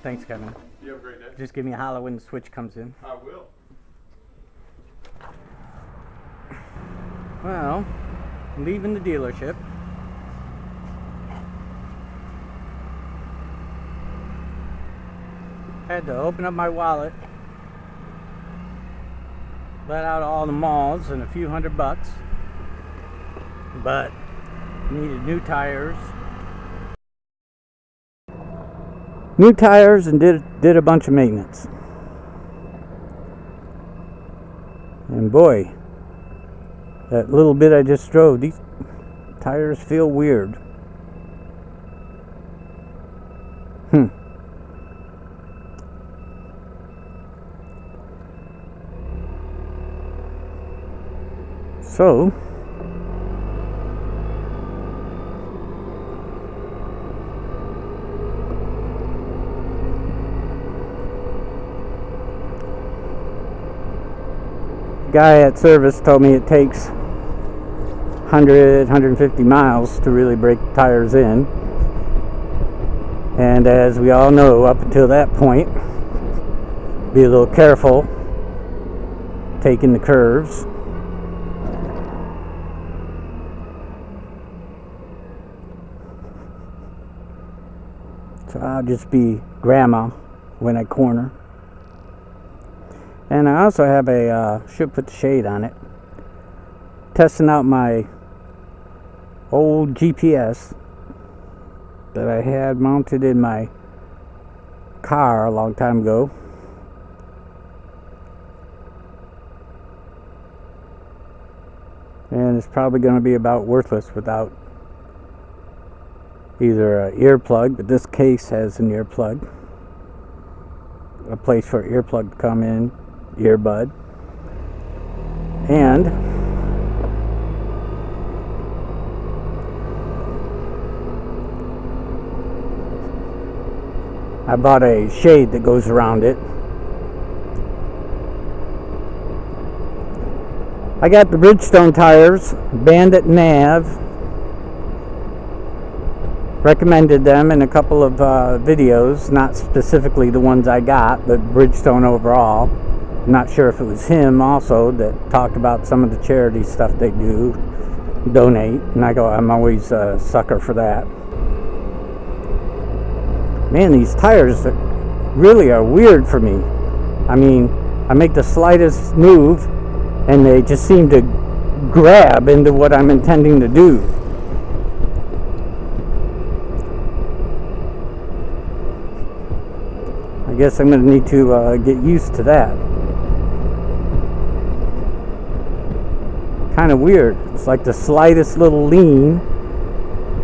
Thanks, Kevin. You have a great day. Just give me a holler when the switch comes in. I will. Well, leaving the dealership. Had to open up my wallet, let out all the malls and a few $100, but needed new tires. New tires and did a bunch of maintenance. And boy, that little bit I just drove, these tires feel weird. So, guy at service told me it takes 150 miles to really break tires in, and as we all know, up until that point, be a little careful taking the curves. So I'll just be grandma when I corner. And I also have a, should put the shade on it, testing out my old GPS that I had mounted in my car a long time ago. And it's probably going to be about worthless without either an earplug, but this case has an earplug, a place for an earplug to come in, earbud, and I bought a shade that goes around it. I got the Bridgestone tires, Bandit Nav. Recommended them in a couple of videos, not specifically the ones I got, but Bridgestone overall. I'm not sure if it was him also that talked about some of the charity stuff they do, donate, and I'm always a sucker for that. Man, these tires really are weird for me. I mean, I make the slightest move and they just seem to grab into what I'm intending to do. I guess I'm going to need to get used to that. Kind of weird. It's like the slightest little lean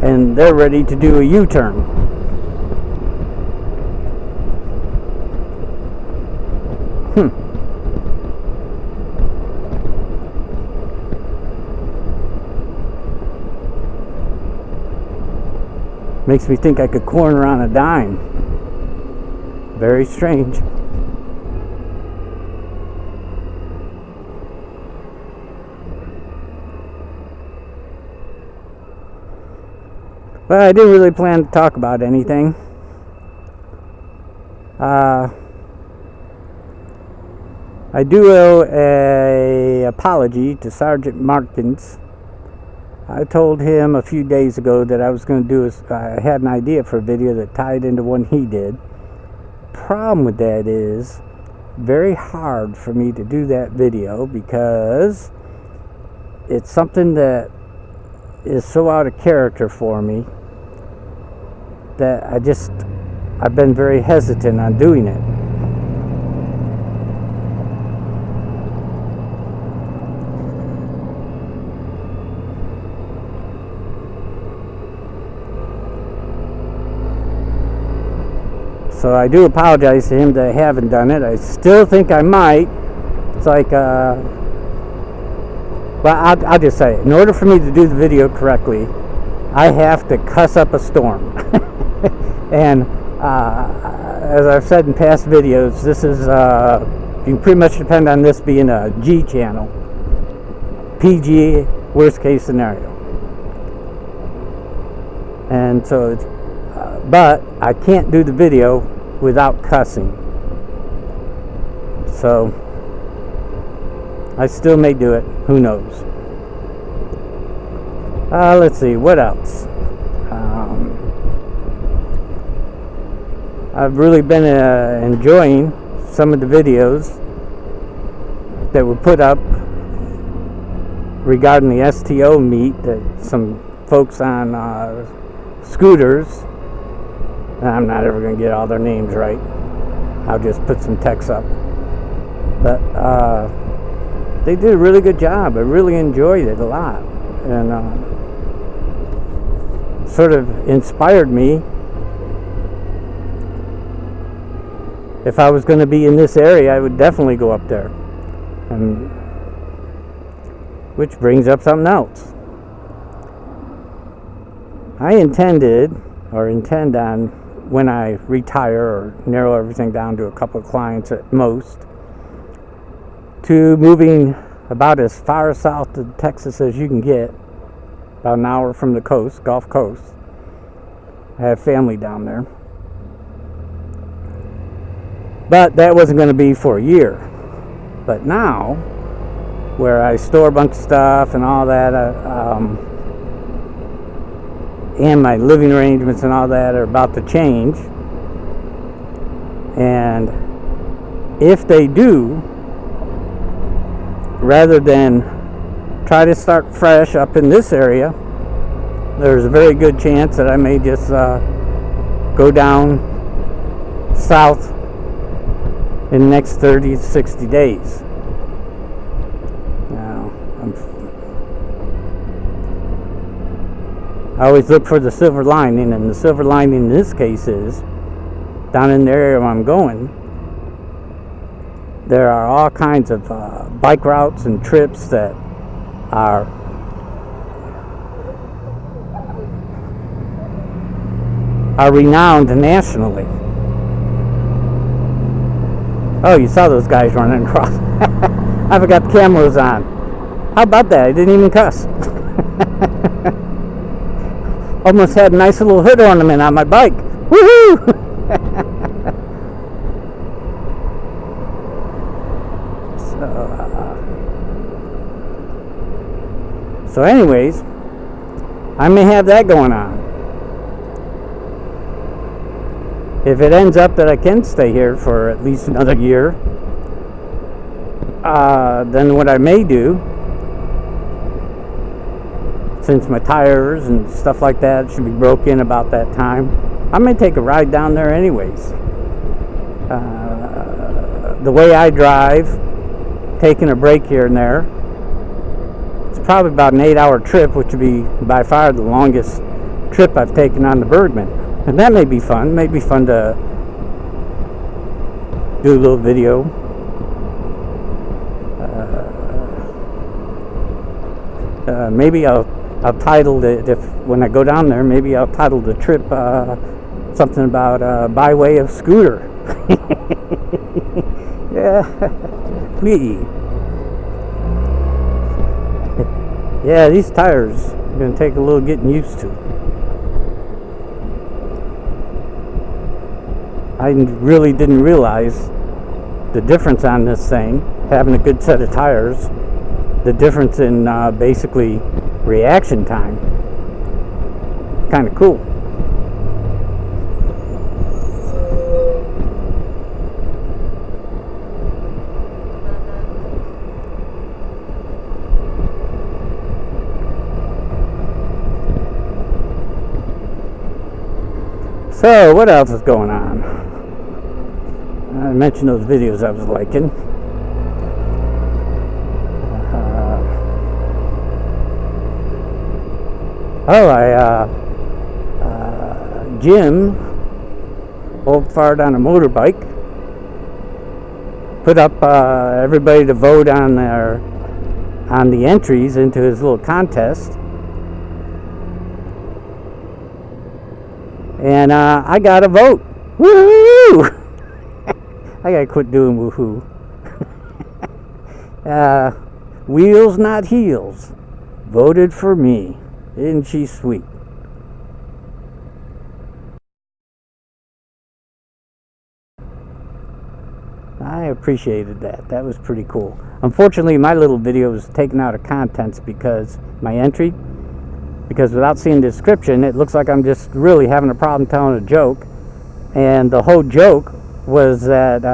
and they're ready to do a U-turn. Makes me think I could corner on a dime. Very strange. Well, I didn't really plan to talk about anything. I do owe an apology to Sergeant Markins. I told him a few days ago that I was going to do I had an idea for a video that tied into one he did. Problem with that is very hard for me to do that video because it's something that is so out of character for me that I've been very hesitant on doing it. So I do apologize to him that I haven't done it. I still think I might. It's like, well, I'll just say it. In order for me to do the video correctly, I have to cuss up a storm. And as I've said in past videos, this is, you can pretty much depend on this being a G channel. PG, worst case scenario. And so it's, but I can't do the video without cussing. So I still may do it. Who knows? Let's see, what else? I've really been enjoying some of the videos that were put up regarding the STO meet that some folks on scooters, I'm not ever going to get all their names right, I'll just put some text up, but they did a really good job. I really enjoyed it a lot, and sort of inspired me. If I was going to be in this area, I would definitely go up there. And which brings up something else. I intend on, when I retire or narrow everything down to a couple of clients at most, to moving about as far south to Texas as you can get, about an hour from the coast, Gulf Coast. I have family down there. But that wasn't going to be for a year. But now, where I store a bunch of stuff and all that, and my living arrangements and all that are about to change. And if they do, rather than try to start fresh up in this area, there's a very good chance that I may just go down south in the next 30 to 60 days. Now, I always look for the silver lining, and the silver lining in this case is, down in the area where I'm going, there are all kinds of bike routes and trips that are renowned nationally. Oh, you saw those guys running across. I forgot the camera was on. How about that? I didn't even cuss. Almost had a nice little hood ornament on my bike. Woohoo! So anyways, I may have that going on. If it ends up that I can stay here for at least another year, then what I may do, since my tires and stuff like that should be broken about that time, I may take a ride down there anyways. The way I drive, taking a break here and there, it's probably about an 8-hour trip, which would be by far the longest trip I've taken on the Bergman. And that may be fun. May be fun to do a little video. Maybe I'll title it, when I go down there, maybe I'll title the trip something about by way of scooter. Yeah. Yeah, these tires are going to take a little getting used to. I really didn't realize the difference on this thing, having a good set of tires, the difference in basically reaction time. Kind of cool. So, what else is going on? I mentioned those videos I was liking. Jim, old fart on a motorbike, put up everybody to vote on the entries into his little contest. And I got a vote. Woohoo! I gotta quit doing woohoo. Wheels not heels. Voted for me. Isn't she sweet? I appreciated that. That was pretty cool. Unfortunately, my little video was taken out of context because my entry, because without seeing the description, it looks like I'm just really having a problem telling a joke. And the whole joke was that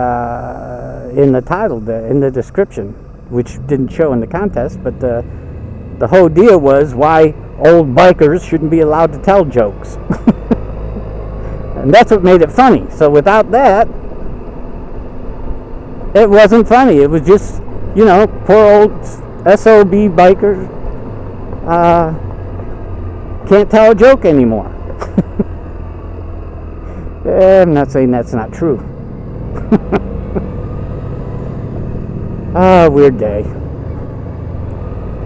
in the title, in the description, which didn't show in the contest, but the whole deal was why old bikers shouldn't be allowed to tell jokes. And that's what made it funny. So without that, it wasn't funny. It was just, you know, poor old SOB bikers can't tell a joke anymore. I'm not saying that's not true. Weird day.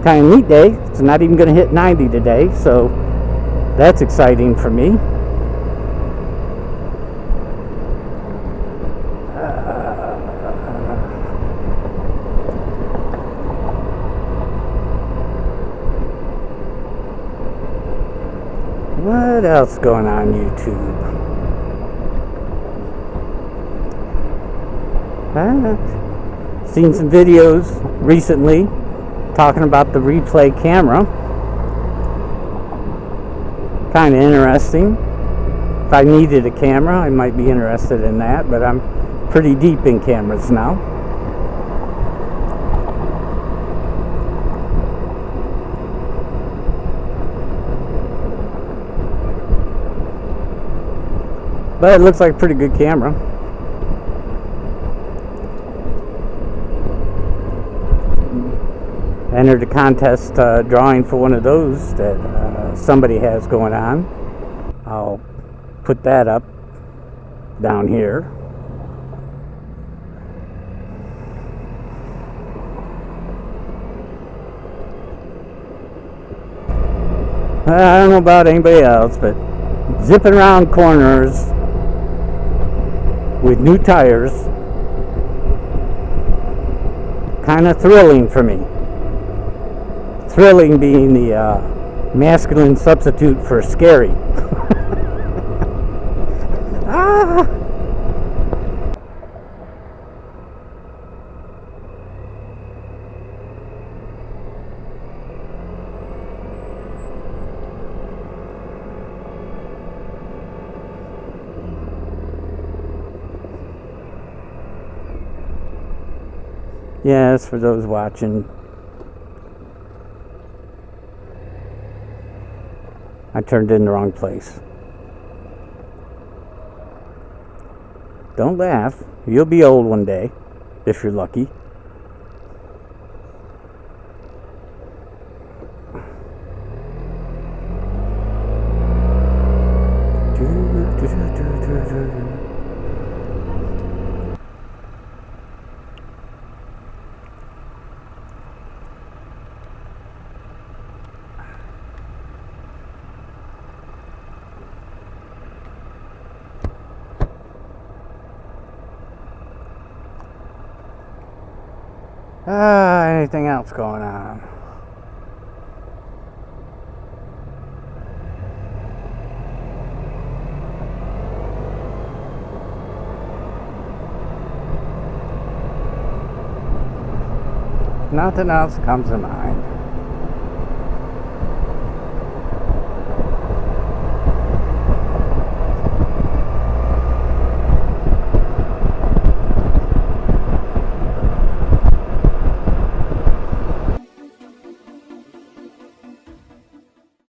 Kind of neat day. It's not even going to hit 90 today, so that's exciting for me. What else going on YouTube? Seen some videos recently talking about the replay camera. Kind of interesting. If I needed a camera, I might be interested in that, but I'm pretty deep in cameras now. But it looks like a pretty good camera. Entered a contest drawing for one of those that somebody has going on. I'll put that up down here. I don't know about anybody else, but zipping around corners with new tires, kind of thrilling for me. Thrilling being the masculine substitute for scary. Ah! Yes, for those watching, I turned in the wrong place. Don't laugh. You'll be old one day, if you're lucky. Anything else going on? Nothing else comes to mind.